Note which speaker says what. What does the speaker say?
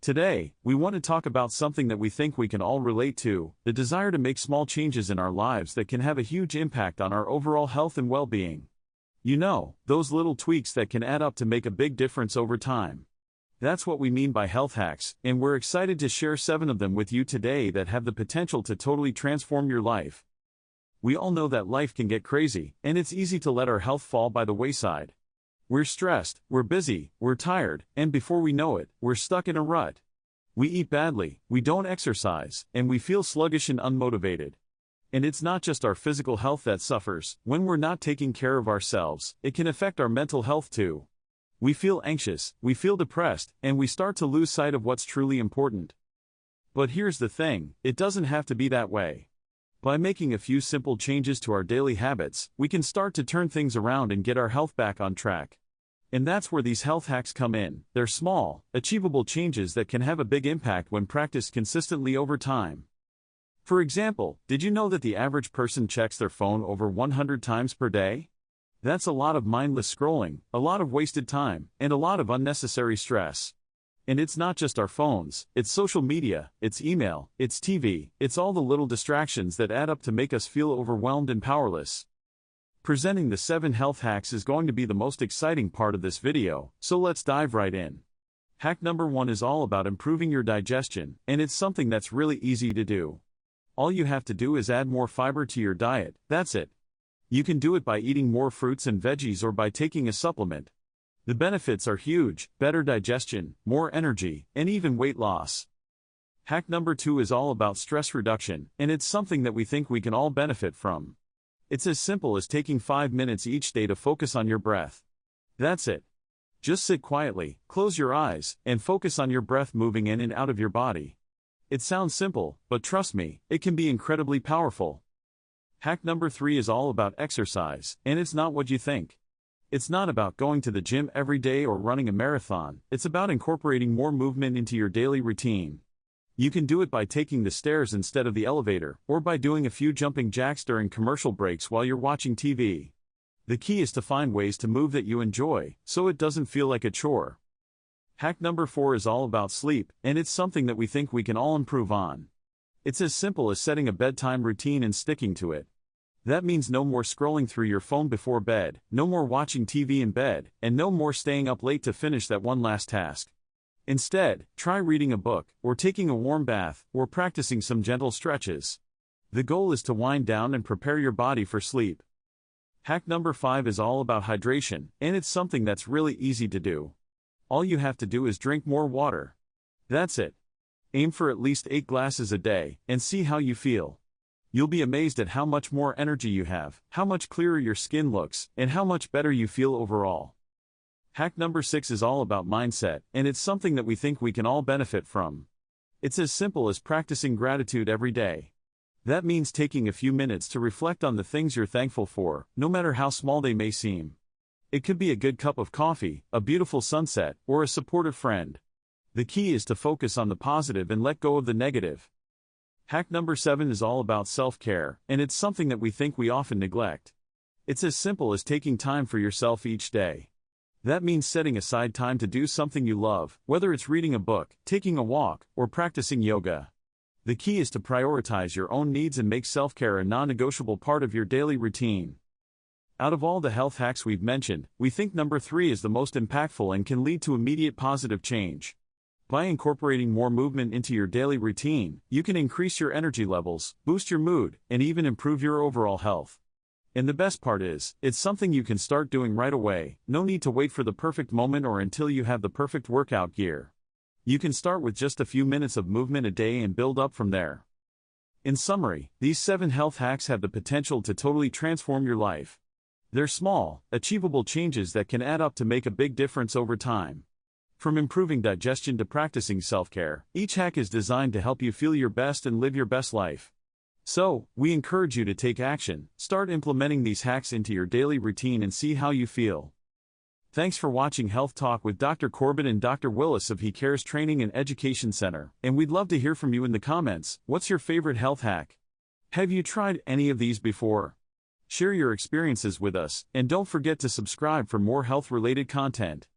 Speaker 1: Today, we want to talk about something that we think we can all relate to, the desire to make small changes in our lives that can have a huge impact on our overall health and well-being. You know, those little tweaks that can add up to make a big difference over time. That's what we mean by health hacks, and we're excited to share 7 of them with you today that have the potential to totally transform your life. We all know that life can get crazy, and it's easy to let our health fall by the wayside. We're stressed, we're busy, we're tired, and before we know it, we're stuck in a rut. We eat badly, we don't exercise, and we feel sluggish and unmotivated. And it's not just our physical health that suffers. When we're not taking care of ourselves, it can affect our mental health too. We feel anxious, we feel depressed, and we start to lose sight of what's truly important. But here's the thing, it doesn't have to be that way. By making a few simple changes to our daily habits, we can start to turn things around and get our health back on track. And that's where these health hacks come in. They're small, achievable changes that can have a big impact when practiced consistently over time. For example, did you know that the average person checks their phone over 100 times per day? That's a lot of mindless scrolling, a lot of wasted time, and a lot of unnecessary stress. And it's not just our phones, it's social media, it's email, it's TV, it's all the little distractions that add up to make us feel overwhelmed and powerless. Presenting the 7 health hacks is going to be the most exciting part of this video, so let's dive right in. Hack number 1 is all about improving your digestion, and it's something that's really easy to do. All you have to do is add more fiber to your diet, that's it. You can do it by eating more fruits and veggies or by taking a supplement. The benefits are huge: better digestion, more energy, and even weight loss. Hack number 2 is all about stress reduction, and it's something that we think we can all benefit from. It's as simple as taking 5 minutes each day to focus on your breath. That's it. Just sit quietly, close your eyes, and focus on your breath moving in and out of your body. It sounds simple, but trust me, it can be incredibly powerful. Hack number 3 is all about exercise, and it's not what you think. It's not about going to the gym every day or running a marathon, it's about incorporating more movement into your daily routine. You can do it by taking the stairs instead of the elevator, or by doing a few jumping jacks during commercial breaks while you're watching TV. The key is to find ways to move that you enjoy, so it doesn't feel like a chore. Hack number 4 is all about sleep, and it's something that we think we can all improve on. It's as simple as setting a bedtime routine and sticking to it. That means no more scrolling through your phone before bed, no more watching TV in bed, and no more staying up late to finish that one last task. Instead, try reading a book, or taking a warm bath, or practicing some gentle stretches. The goal is to wind down and prepare your body for sleep. Hack number 5 is all about hydration, and it's something that's really easy to do. All you have to do is drink more water. That's it. Aim for at least 8 glasses a day, and see how you feel. You'll be amazed at how much more energy you have, how much clearer your skin looks, and how much better you feel overall. Hack number 6 is all about mindset, and it's something that we think we can all benefit from. It's as simple as practicing gratitude every day. That means taking a few minutes to reflect on the things you're thankful for, no matter how small they may seem. It could be a good cup of coffee, a beautiful sunset, or a supportive friend. The key is to focus on the positive and let go of the negative. Hack number 7 is all about self-care, and it's something that we think we often neglect. It's as simple as taking time for yourself each day. That means setting aside time to do something you love, whether it's reading a book, taking a walk, or practicing yoga. The key is to prioritize your own needs and make self-care a non-negotiable part of your daily routine. Out of all the health hacks we've mentioned, we think number 3 is the most impactful and can lead to immediate positive change. By incorporating more movement into your daily routine, you can increase your energy levels, boost your mood, and even improve your overall health. And the best part is, it's something you can start doing right away. No need to wait for the perfect moment or until you have the perfect workout gear. You can start with just a few minutes of movement a day and build up from there. In summary, these 7 health hacks have the potential to totally transform your life. They're small, achievable changes that can add up to make a big difference over time. From improving digestion to practicing self-care, each hack is designed to help you feel your best and live your best life. So, we encourage you to take action, start implementing these hacks into your daily routine and see how you feel. Thanks for watching Health Talk with Dr. Corbett and Dr. Willis of He Cares Training and Education Center, and we'd love to hear from you in the comments. What's your favorite health hack? Have you tried any of these before? Share your experiences with us, and don't forget to subscribe for more health-related content.